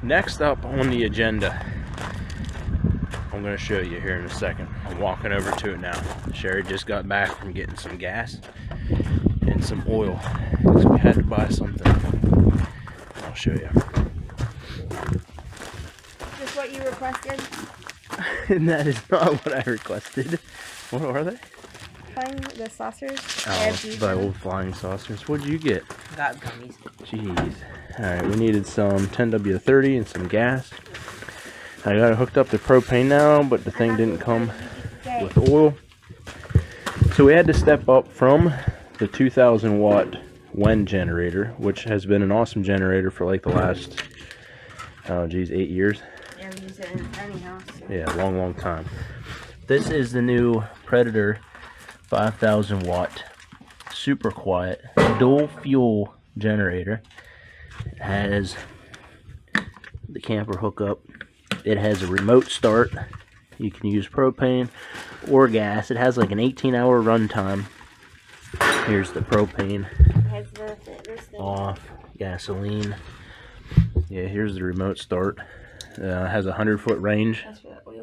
Next up on the agenda, I'm going to show you here in a second. I'm walking over to it now. Sherry just got back from getting some gas and some oil, because we had to buy something. I'll show you. Is this what you requested? And that is not what I requested. What are they? The saucers. Oh, the old flying saucers. What did you get? Got gummies. Jeez. Alright, we needed some 10W30 and some gas. I got it hooked up to propane now, but the thing didn't come with oil. So we had to step up from the 2,000 watt Whalen generator, which has been an awesome generator for like the last, oh geez, 8 years. Yeah, we use it in any house. Yeah, long time. This is the new Predator 5,000 watt super quiet dual fuel generator. It has the camper hookup. It has a remote start. You can use propane or gas. It has like an 18-hour runtime. Here's the propane. It has the Off. Gasoline. Yeah, here's the remote start. Has a 100-foot range.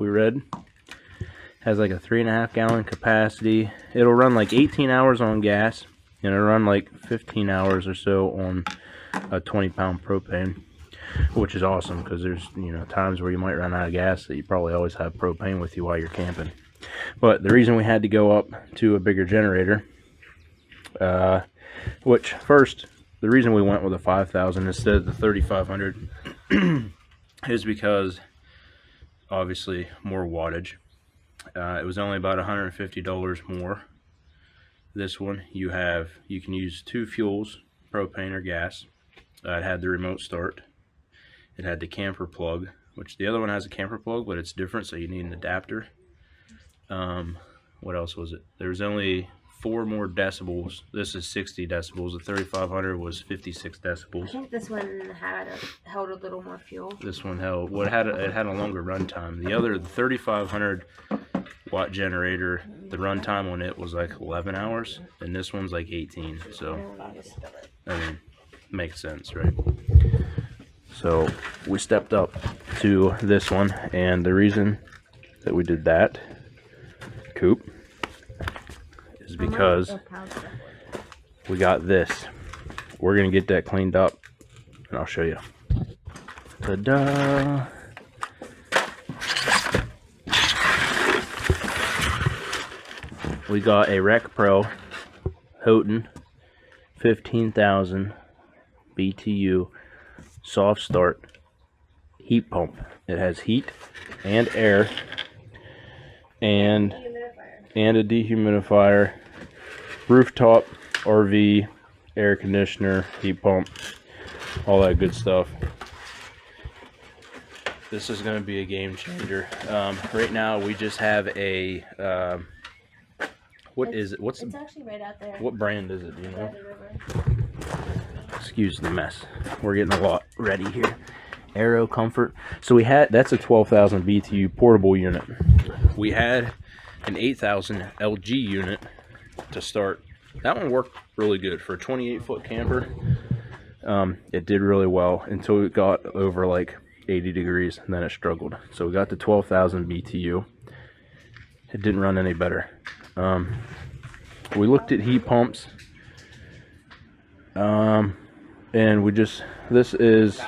We read. Has like a 3.5 gallon capacity. It'll run like 18 hours on gas, and it'll run like 15 hours or so on a 20-pound propane, which is awesome because there's, you know, times where you might run out of gas that you probably always have propane with you while you're camping. But the reason we had to go up to a bigger generator, which first, the reason we went with a 5,000 instead of the 3,500 is because obviously more wattage. It was only about $150 more. This one you can use two fuels, propane or gas. It had the remote start. It had the camper plug, which the other one has a camper plug, but it's different, so you need an adapter. What else was it? There was only 4 more decibels. This is 60 decibels. The 3,500 was 56 decibels. I think this one held a little more fuel. This one held, well, it had a longer run time. The 3,500 watt generator, the run time on it was like 11 hours, and this one's like 18. So, I mean, makes sense, right? So we stepped up to this one, and the reason that we did that, Coop, is because we got this. We're gonna get that cleaned up, and I'll show you. Ta-da! We got a Rec Pro Houghton 15,000 BTU soft start heat pump. It has heat and air and a dehumidifier, rooftop RV air conditioner, heat pump, all that good stuff. This is going to be a game changer. Right now we just have a what is it? It's actually right out there. What brand is it? Do you know? Excuse the mess. We're getting a lot ready here. Aero Comfort. So we had, that's a 12,000 BTU portable unit. We had an 8,000 LG unit to start. That one worked really good for a 28-foot camper. It did really well until it got over like 80 degrees, and then it struggled. So we got to 12,000 BTU. It didn't run any better. We looked at heat pumps, and this is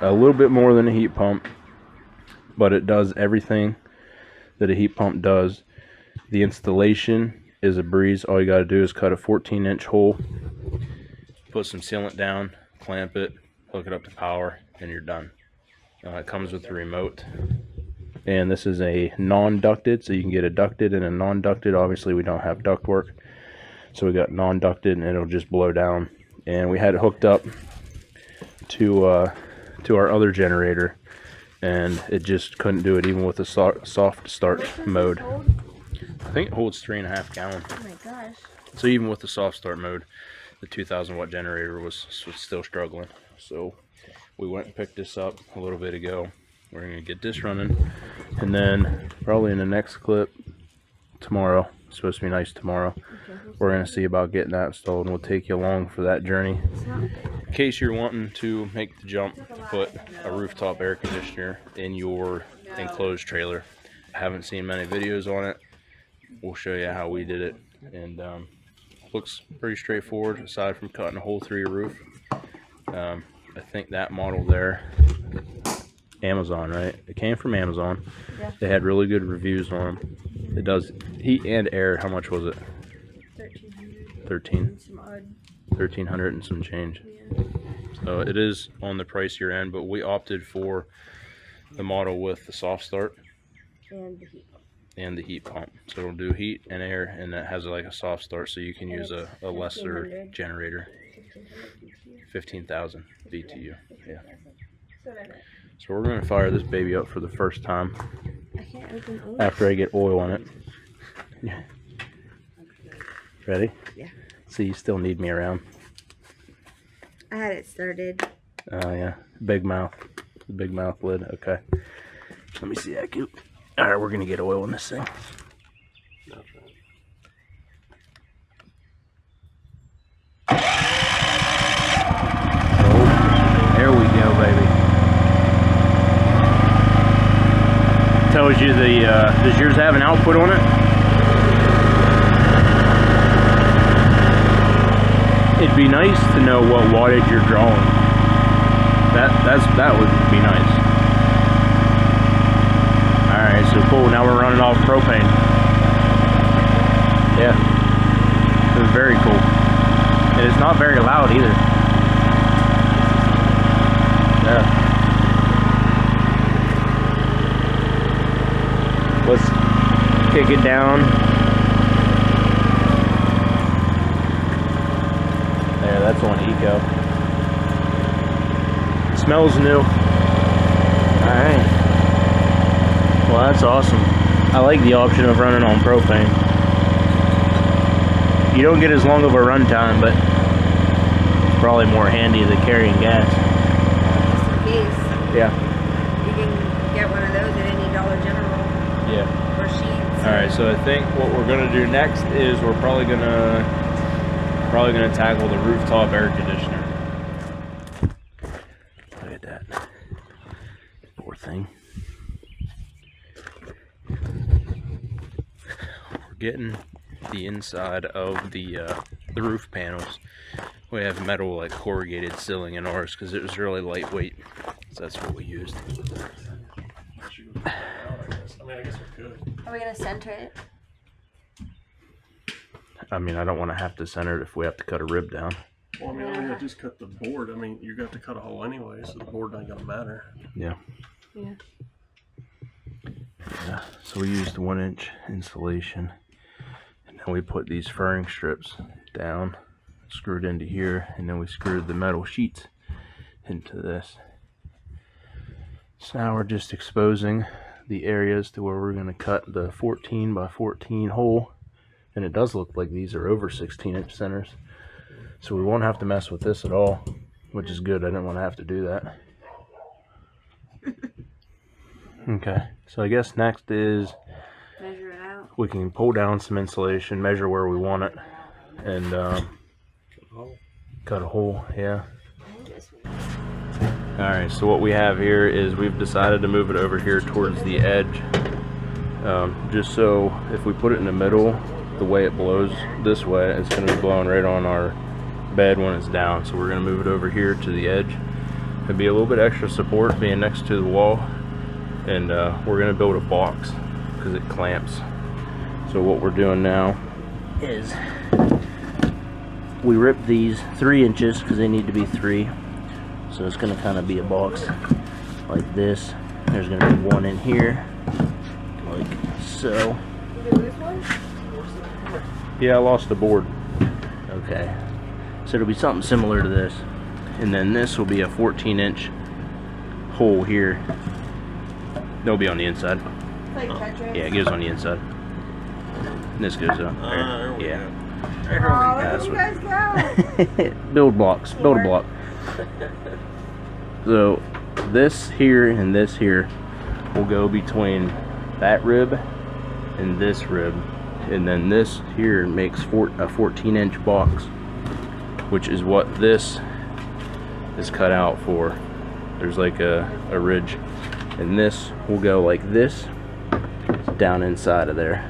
a little bit more than a heat pump, but it does everything that a heat pump does. The installation is a breeze. All you got to do is cut a 14-inch hole, put some sealant down, clamp it, hook it up to power, and you're done. It comes with a remote. And this is a non-ducted, so you can get a ducted and a non-ducted. Obviously we don't have duct work, so we got non-ducted, and it'll just blow down. And we had it hooked up to our other generator, and it just couldn't do it even with a soft start mode. I think it holds 3.5 gallons. Oh my gosh. So even with the soft start mode, the 2,000 watt generator was still struggling. So we went and picked this up a little bit ago. We're going to get this running, and then probably in the next clip tomorrow, it's supposed to be nice tomorrow, we're going to see about getting that installed, and we'll take you along for that journey. in case you're wanting to make the jump, put a rooftop air conditioner in your enclosed trailer. I haven't seen many videos on it. We'll show you how we did it, and looks pretty straightforward aside from cutting a hole through your roof. I think that model there, Amazon, right? It came from Amazon. Yeah. They had really good reviews on them. It does heat and air. How much was it? 1300 and some change. Yeah. So it is on the pricier end, but we opted for the model with the soft start And the heat pump. and the heat pump. So it'll do heat and air, and that has like a soft start, so you can use a lesser generator. 15,000 BTU. Yeah. So we're going to fire this baby up for the first time I can't open oil. after I get oil on it. Yeah. Ready? Yeah. So you still need me around. I had it started. Oh yeah, big mouth. The big mouth lid. Okay. Let me see that coop. All right, we're gonna get oil in this thing. Oh, there we go, baby. Tells you the. Does yours have an output on it? It'd be nice to know what wattage you're drawing. That would be nice. Alright, so cool. Now we're running off propane. Yeah. It was very cool. And it's not very loud either. Yeah. Let's kick it down. There, that's on eco. Smells new. Alright. Well, that's awesome. I like the option of running on propane. You don't get as long of a run time, but it's probably more handy than carrying gas. Just in case. Yeah. You can get one of those at any Dollar General. Yeah. Or Sheets. Alright, so I think what we're gonna do next is we're probably gonna tackle the rooftop air conditioner. Look at that. Poor thing. We're getting the inside of the roof panels. We have metal like corrugated ceiling in ours because it was really lightweight. So that's what we used. I guess we could. Are we gonna center it? I mean, I don't want to have to center it if we have to cut a rib down. Well, I mean, I'm gonna just cut the board. I mean, you got to cut a hole anyway, so the board ain't gonna matter. Yeah. Yeah. Yeah. So we used 1-inch insulation, and then we put these furring strips down, screwed into here, and then we screwed the metal sheets into this. So now we're just exposing the areas to where we're going to cut the 14 by 14 hole. And it does look like these are over 16-inch centers. So we won't have to mess with this at all, which is good. I didn't want to have to do that. Okay, so I guess next is Measure it out. we can pull down some insulation, measure where we want it, and cut a hole, yeah. Alright, so what we have here is we've decided to move it over here towards the edge. Just so if we put it in the middle, the way it blows this way, it's going to be blowing right on our bed when it's down. So we're going to move it over here to the edge. It'll be a little bit extra support being next to the wall. And we're going to build a box because it clamps. So what we're doing now is we rip these 3 inches because they need to be 3. So it's going to kind of be a box like this. There's going to be one in here, like so. Yeah, I lost the board. Okay. So it'll be something similar to this. And then this will be a 14-inch hole here. They'll be on the inside. Like Tetris. Yeah, it goes on the inside. And this goes up there. Yeah. Oh, look at you guys go. Build blocks. Build a block. So this here and this here will go between that rib and this rib. And then this here makes a 14-inch box, which is what this is cut out for. There's like a ridge, and this will go like this down inside of there.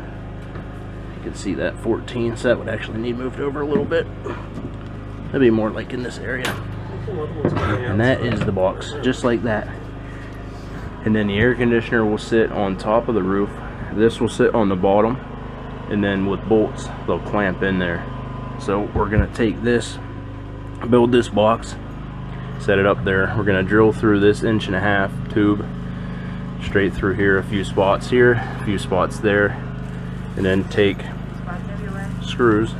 You can see that 14, so that would actually need moved over a little bit. That'd be more like in this area. And that is the box, just like that. And then the air conditioner will sit on top of the roof. This will sit on the bottom, and then with bolts they'll clamp in there. So we're gonna take this, build this box, set it up there. We're gonna drill through this 1.5 inch tube straight through here, a few spots here, a few spots there, and then take screws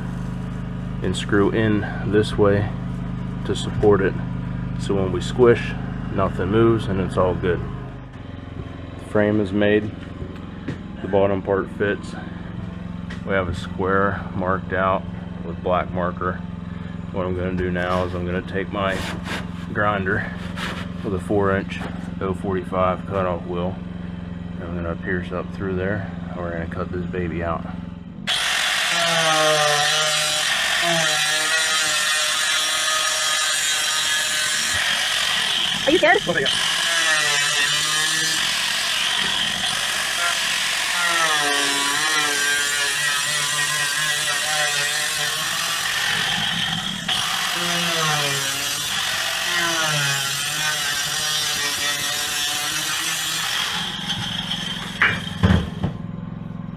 and screw in this way to support it, so when we squish, nothing moves and it's all good. The frame is made, the bottom part fits. We have a square marked out with black marker. What I'm going to do now is I'm going to take my grinder with a 4-inch 045 cutoff wheel, and I'm going to pierce up through there, and we're going to cut this baby out. Are you scared?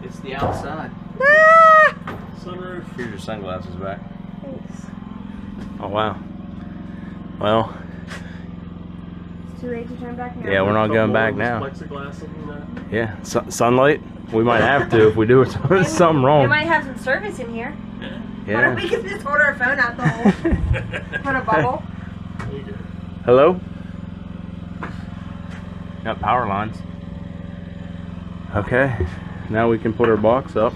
It's the outside. Ah! Sunroof. Here's your sunglasses back. Thanks. Oh wow. Well, It's too late to turn back now. yeah, we're not going back now. Plexiglass in there. Yeah, sunlight. We might have to if we do something We wrong. might have some service in here. Why don't we Yeah. can just hold our phone out the hole? Put a bubble. There you go. Hello? Got power lines. Okay, now we can put our box up.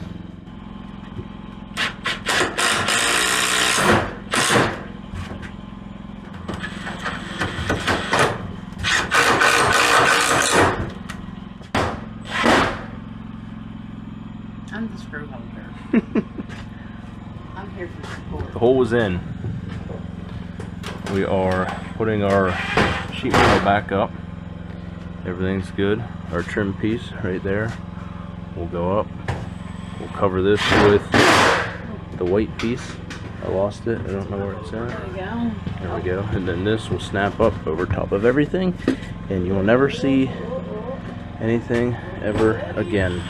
I'm the screw holder. I'm here for support. The hole was in. We are putting our sheet metal back up. Everything's good. Our trim piece right there will go up. We'll cover this with the white piece. I lost it. I don't know where it's at. There we go. There we go. And then this will snap up over top of everything, and you will never see anything ever again.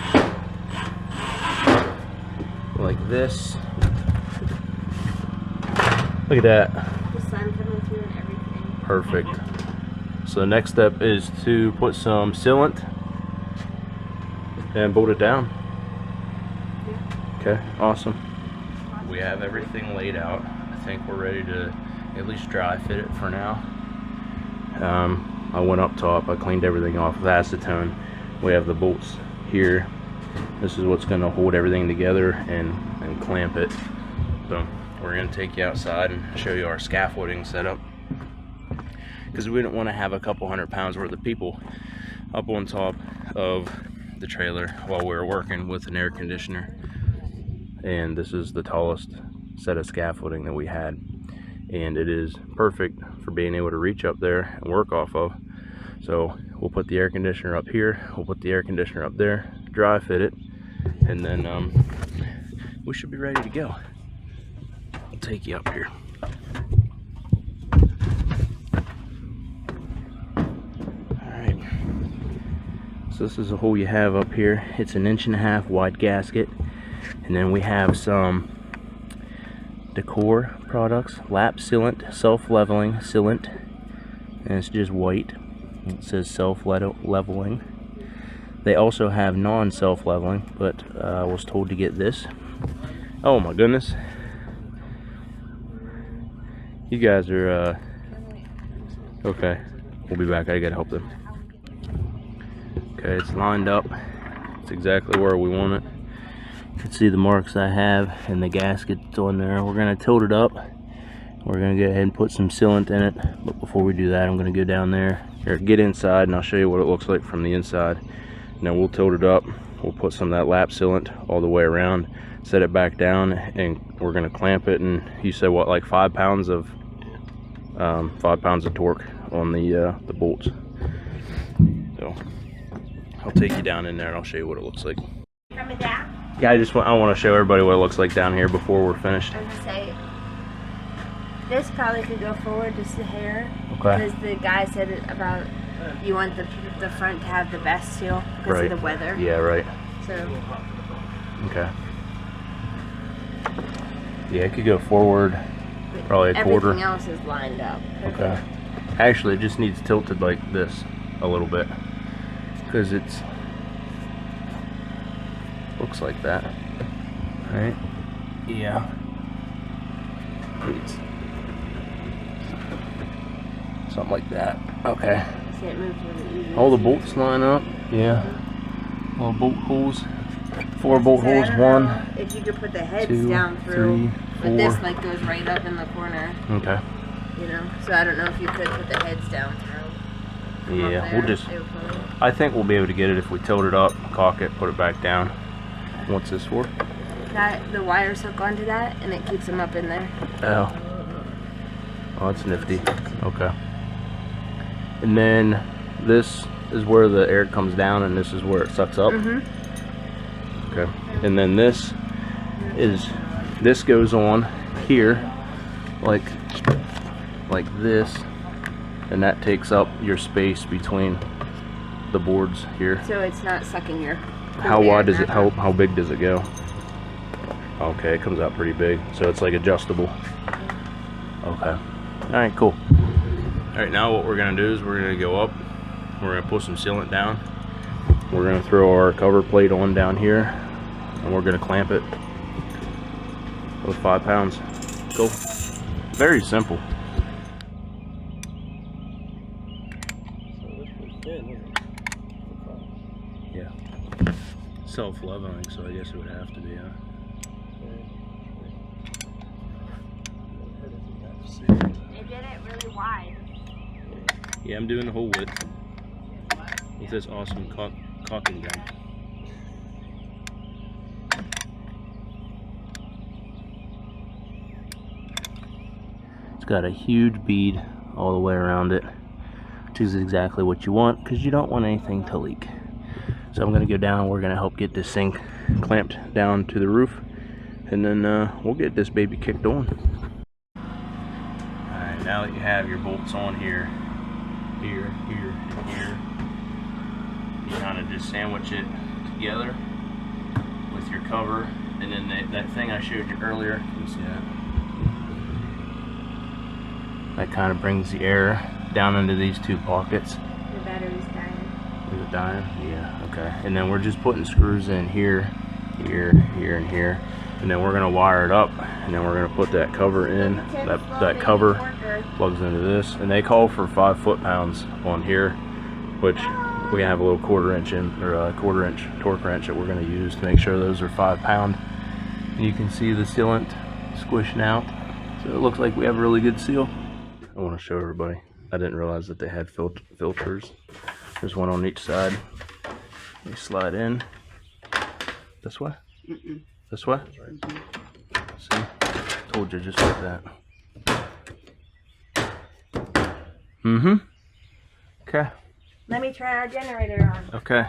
Like this. Look at that. The sun coming through and everything. Perfect. So the next step is to put some sealant and bolt it down. Okay, awesome. We have everything laid out. I think we're ready to at least dry fit it for now. I went up top, I cleaned everything off with acetone. We have the bolts here. This is what's going to hold everything together and clamp it. So we're going to take you outside and show you our scaffolding setup, because we didn't want to have a couple 100 pounds worth of people up on top of the trailer while we were working with an air conditioner. And this is the tallest set of scaffolding that we had, and it is perfect for being able to reach up there and work off of. So we'll put the air conditioner up here, we'll put the air conditioner up there, dry fit it, and then we should be ready to go. I'll take you up here. Alright, so this is the hole you have up here. It's an 1.5 inch wide gasket, and then we have some Decor products, lap sealant, self-leveling sealant, and it's just white. It says self-leveling. They also have non-self-leveling, but I was told to get this. Oh my goodness. You guys are, okay. We'll be back. I gotta help them. Okay, it's lined up. It's exactly where we want it. You can see the marks I have and the gaskets on there. We're gonna tilt it up. We're gonna go ahead and put some sealant in it. But before we do that, I'm gonna go down there, or get inside, and I'll show you what it looks like from the inside. And then we'll tilt it up. We'll put some of that lap sealant all the way around, set it back down, and we're gonna clamp it. And you said what, like 5 pounds of 5 pounds of torque on the bolts. So I'll take you down in there and I'll show you what it looks like. Coming down? Yeah, I want to show everybody what it looks like down here before we're finished. I was gonna say, this probably could go forward just a hair. Okay. Because the guy said about you want the front to have the best seal because Right. of the weather. Yeah, right. So Okay. Yeah, it could go forward probably a quarter. everything else is lined up. Okay. Actually, it just needs tilted like this a little bit because it's looks like that, right? Yeah. It's something like that. Okay. See, it moves really easy. All the bolts line up. Yeah. All bolt holes. 4 bolt So I holes. don't 1, know if you could put the heads 2, down through, 3, but this 4. like goes right up in the corner, Okay. you know. So I don't know if you could put the heads down through. Come up Yeah, there, we'll just. they would put it. I think we'll be able to get it if we tilt it up, cock it, put it back down. What's this for? That the wires hook onto that, and it keeps them up in there. Oh. Oh, that's nifty. Okay. And then this is where the air comes down, and this is where it sucks up. Okay. And then this goes on here, like this, and that takes up your space between the boards here. So it's not sucking your. How air wide is it? back up. How big does it go? Okay, it comes out pretty big, so it's like adjustable. Okay. All right, cool. All right, now what we're gonna do is we're gonna go up. We're gonna put some sealant down. We're gonna throw our cover plate on down here, and we're gonna clamp it with 5 pounds. Cool. Very simple. Yeah. Self-leveling, so I guess it would have to be, huh? They did it really wide. Yeah, I'm doing the whole width with this awesome caulking gun. It's got a huge bead all the way around it, which is exactly what you want because you don't want anything to leak. So I'm going to go down, we're going to help get this thing clamped down to the roof, and then we'll get this baby kicked on. Alright, now that you have your bolts on here, here, and here, you kind of just sandwich it together with your cover, and then that thing I showed you earlier, you can see that kind of brings the air down into these 2 pockets. The battery's dying. Is it dying? Yeah, okay. And then we're just putting screws in here, here, and here, and then we're gonna wire it up, and then we're gonna put that cover in. That cover plugs into this, and they call for 5 foot-pounds on here, which we have a little 1/4 inch or a 1/4 inch torque wrench that we're going to use to make sure those are 5 pound. And you can see the sealant squishing out, so it looks like we have a really good seal. I want to show everybody. I didn't realize that they had filters. There's one on each side. They slide in this way. This way. See, told you, just like that. Okay. Let me try our generator on. Okay.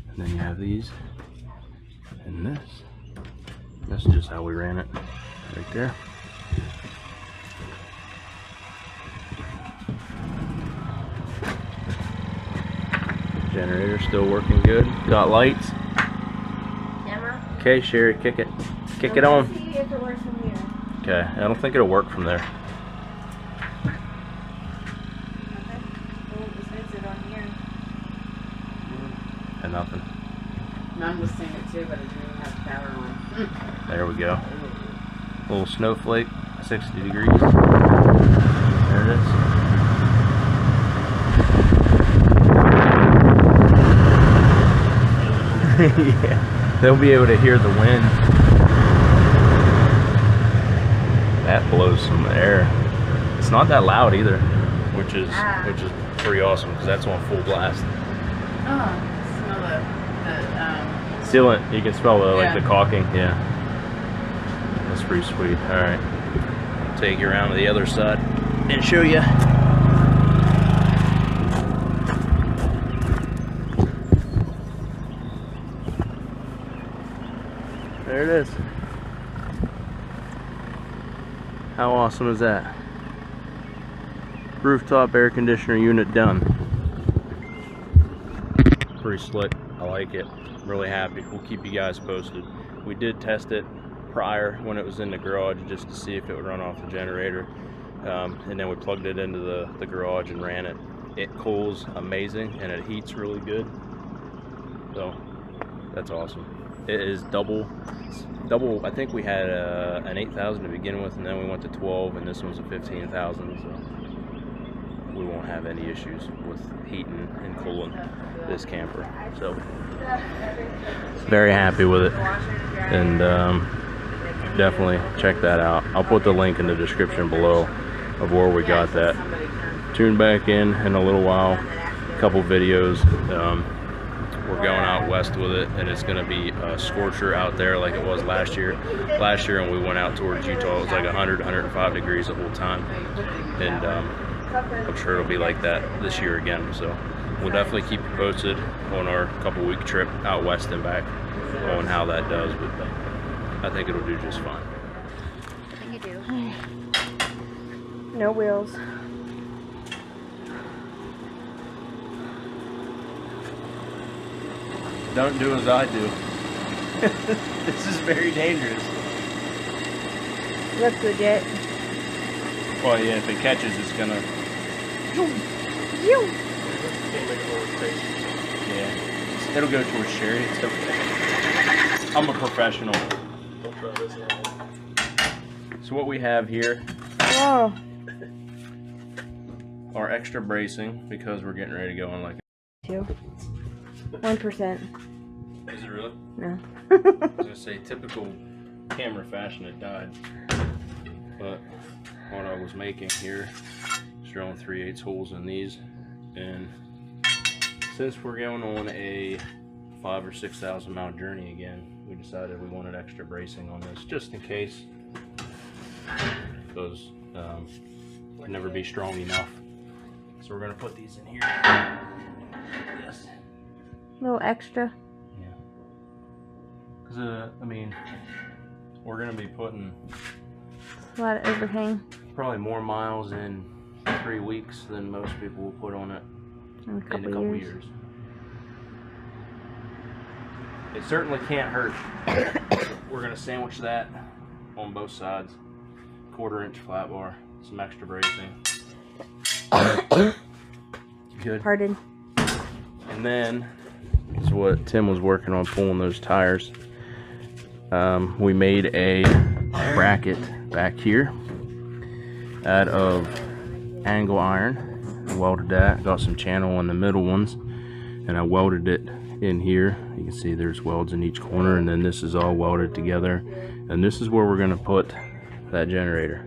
And then you have these and this. That's just how we ran it right there. Generator still working good. Got lights. Camera? Okay, Sherry, kick it. Kick it on. See if it works from here. Okay, I don't think it'll work from there. And nothing. Mine was saying it too, but it didn't have power on. There we go. Little snowflake, 60 degrees. There it is. Yeah, they'll be able to hear the wind. That blows some air. It's not that loud either, which is pretty awesome because that's on full blast. Oh, smell the Sealant, you can smell the, like Yeah. the caulking. Yeah, that's pretty sweet. All right, take you around to the other side and show you. There it is. How awesome is that? Rooftop air conditioner unit done. Pretty slick. I like it. Really happy. We'll keep you guys posted. We did test it prior when it was in the garage just to see if it would run off the generator. And then we plugged it into the garage and ran it. It cools amazing and it heats really good. So that's awesome. It is double. I think we had an 8,000 to begin with, and then we went to 12, and this one's a 15,000. So we won't have any issues with heating and cooling this camper. So very happy with it, and definitely check that out. I'll put the link in the description below of where we got that. Tune back in a little while. A couple videos. We're going out west with it, and it's going to be a scorcher out there like it was last year. Last year when we went out towards Utah, it was like 100, 105 degrees the whole time, and I'm sure it'll be like that this year again. So we'll definitely keep you posted on our couple-week trip out west and back on how that does, but I think it'll do just fine. I think you do. No wheels. Don't do as I do. This is very dangerous. Looks legit. Well, yeah, if it catches, it's gonna. Yeah, it'll go towards Sherry. It's okay. I'm a professional. So what we have here Whoa. are extra bracing because we're getting ready to go on like. 1%. Is it really? No. I was gonna say typical camera fashion, it died. But what I was making here is drilling 3/8 holes in these, and since we're going on a 5,000 or 6,000 mile journey again, we decided we wanted extra bracing on this just in case, because it can never be strong enough. So we're gonna put these in here. Yes. A little extra. Yeah. Because I mean, we're gonna be putting A lot of overhang. probably more miles in 3 weeks than most people will put on it In a in couple, a couple years. It certainly can't hurt. We're gonna sandwich that on both sides. 1/4 inch flat bar, some extra bracing. Good. Pardon. And then is what Tim was working on, pulling those tires. We made a bracket back here out of angle iron. I welded that, got some channel on the middle ones, and I welded it in here. You can see there's welds in each corner, and then this is all welded together, and this is where we're going to put that generator,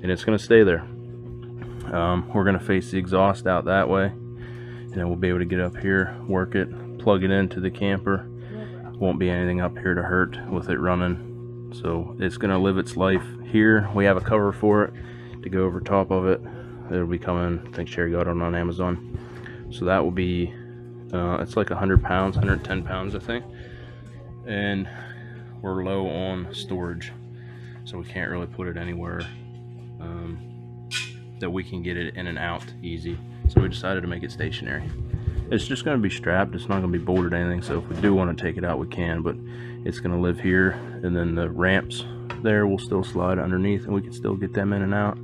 and it's going to stay there. We're going to face the exhaust out that way, and then we'll be able to get up here, work it, plug it into the camper. Won't be anything up here to hurt with it running, so it's going to live its life here. We have a cover for it to go over top of it. It'll be coming, I think Sherry got it on Amazon, so that will be it's like 100 pounds, 110 pounds I think, and we're low on storage, so we can't really put it anywhere that we can get it in and out easy, so we decided to make it stationary. It's just going to be strapped, it's not going to be bolted or anything, so if we do want to take it out we can, but it's going to live here, and then the ramps there will still slide underneath and we can still get them in and out.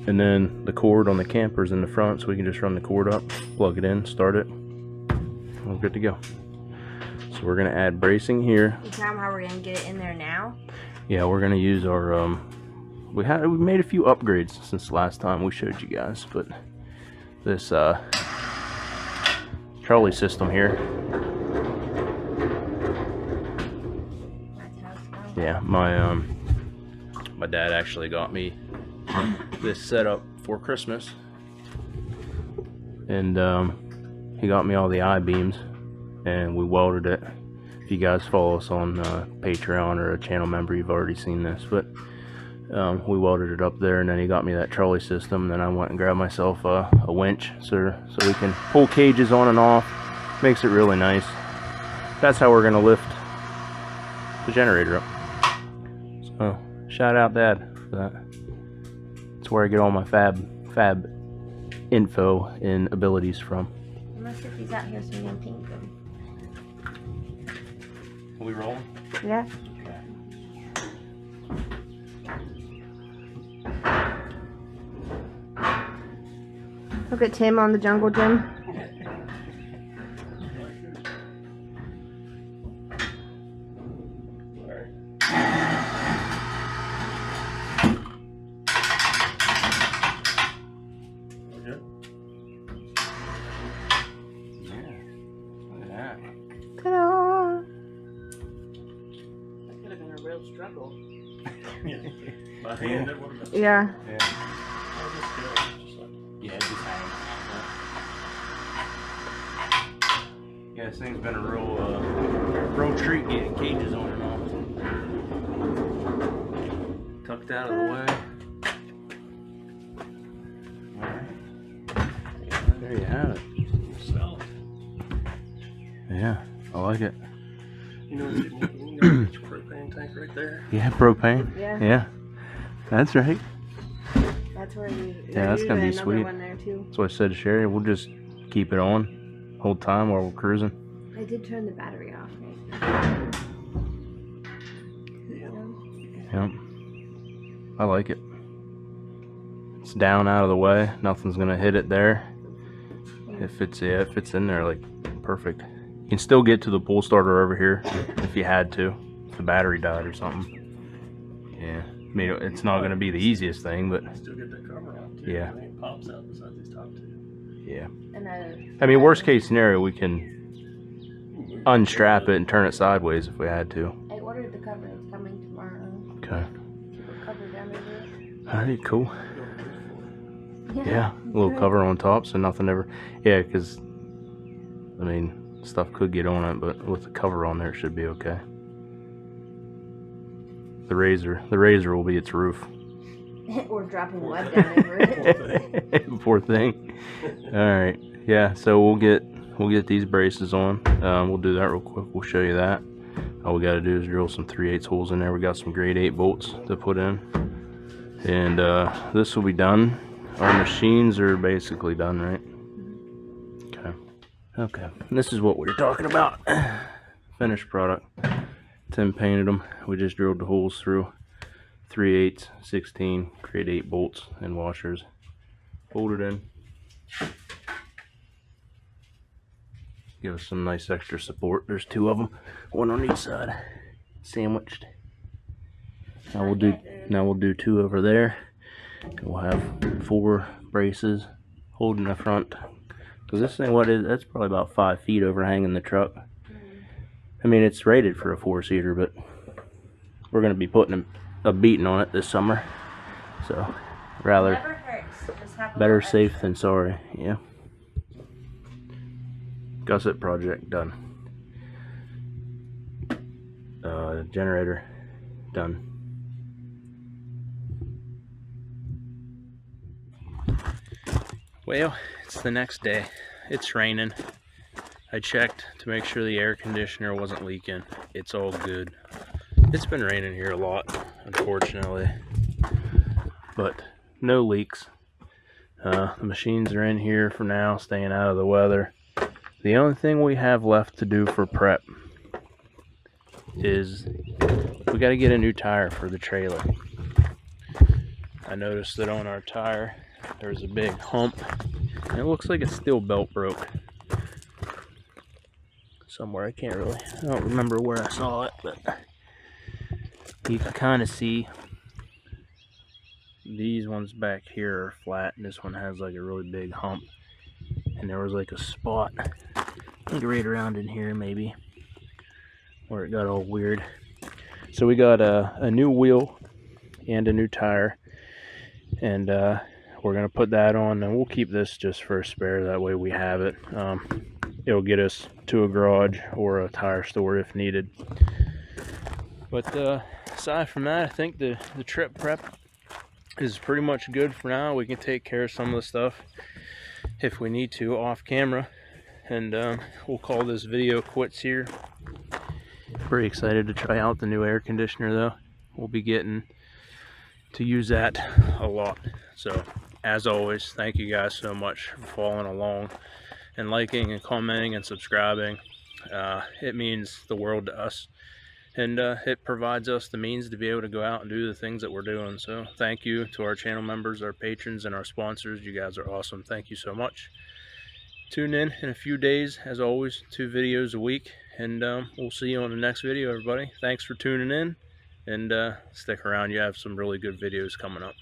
And then the cord on the camper's in the front, so we can just run the cord up, plug it in, start it, and we're good to go. So we're going to add bracing here. You tell them how we're going to get it in there now? Yeah, we're going to use our we made a few upgrades since the last time we showed you guys, but this trolley system here, yeah, my dad actually got me this setup for Christmas, and he got me all the I-beams, and we welded it. If you guys follow us on Patreon or a channel member, you've already seen this, but We welded it up there, and then he got me that trolley system. And then I went and grabbed myself a winch so we can pull cages on and off. Makes it really nice. That's how we're gonna lift the generator up. So shout out Dad for that. That's where I get all my fab info and abilities from. I'm gonna sit these out here so we can paint them. Are we rolling? Yeah. Look at Tim on the jungle gym. Struggle. By hand, that would have been. Yeah. Yeah. Yeah, just hang. Yeah, this thing's been a real treat getting cages on and off. Tucked out of the way. Alright. There you have it. Solid. Yeah, I like it. You know, you got your propane tank right there. Yeah, propane. Yeah. Yeah. That's right. That's where you. Yeah, that's gonna be another sweet. one there too. That's what I said to Sherry. We'll just keep it on whole time while we're cruising. I did turn the battery off. Right? Yep. I like it. It's down out of the way. Nothing's gonna hit it there. If it's in there, like perfect. You can still get to the pull starter over here if you had to, if the battery died or something. Yeah, I mean, it's not going to be the easiest thing, but Still get that cover on too. Yeah. It pops out beside these top two. yeah. And I mean, worst case scenario, we can unstrap it and turn it sideways if we had to. I ordered the cover. It's coming tomorrow. Okay. Keep a cover down over it. Alright, cool. Yeah, a little cover on top so nothing ever. Yeah, because I mean, stuff could get on it, but with the cover on there, it should be okay. The razor will be its roof. Or dropping mud down over it. Poor thing. All right, yeah. So we'll get these braces on. We'll do that real quick. We'll show you that. All we got to do is drill some 3/8 holes in there. We got some grade 8 bolts to put in, and this will be done. Our machines are basically done, right? Okay, and this is what we were talking about. Finished product. Tim painted them. We just drilled the holes through. 3/8, 16, grade 8 bolts and washers. Bolted in. Give us some nice extra support. There's 2 of them, one on each side, sandwiched. Now we'll do 2 over there. And we'll have 4 braces holding the front. Because this thing, that's probably about 5 feet overhanging the truck. I mean, it's rated for a 4-seater, but we're going to be putting a beating on it this summer. So, rather, Never hurts. Just have a better little safe than sorry. Yeah. Gusset project done. Generator done. Well, it's the next day. It's raining. I checked to make sure the air conditioner wasn't leaking. It's all good. It's been raining here a lot, unfortunately, but no leaks. The machines are in here for now, staying out of the weather. The only thing we have left to do for prep is we got to get a new tire for the trailer. I noticed that on our tire there's a big hump, and it looks like a steel belt broke somewhere. I don't remember where I saw it, but you can kind of see these ones back here are flat, and this one has like a really big hump, and there was like a spot, I think right around in here maybe, where it got all weird. So we got a new wheel and a new tire, and we're gonna put that on, and we'll keep this just for a spare, that way we have it. It'll get us to a garage or a tire store if needed. But aside from that, I think the trip prep is pretty much good for now. We can take care of some of the stuff if we need to off camera, and we'll call this video quits here. Pretty excited to try out the new air conditioner though. We'll be getting to use that a lot. So as always, thank you guys so much for following along and liking and commenting and subscribing. It means the world to us, and it provides us the means to be able to go out and do the things that we're doing. So thank you to our channel members, our patrons, and our sponsors. You guys are awesome. Thank you so much. Tune in a few days, as always, 2 videos a week, and we'll see you on the next video, everybody. Thanks for tuning in, and stick around. You have some really good videos coming up.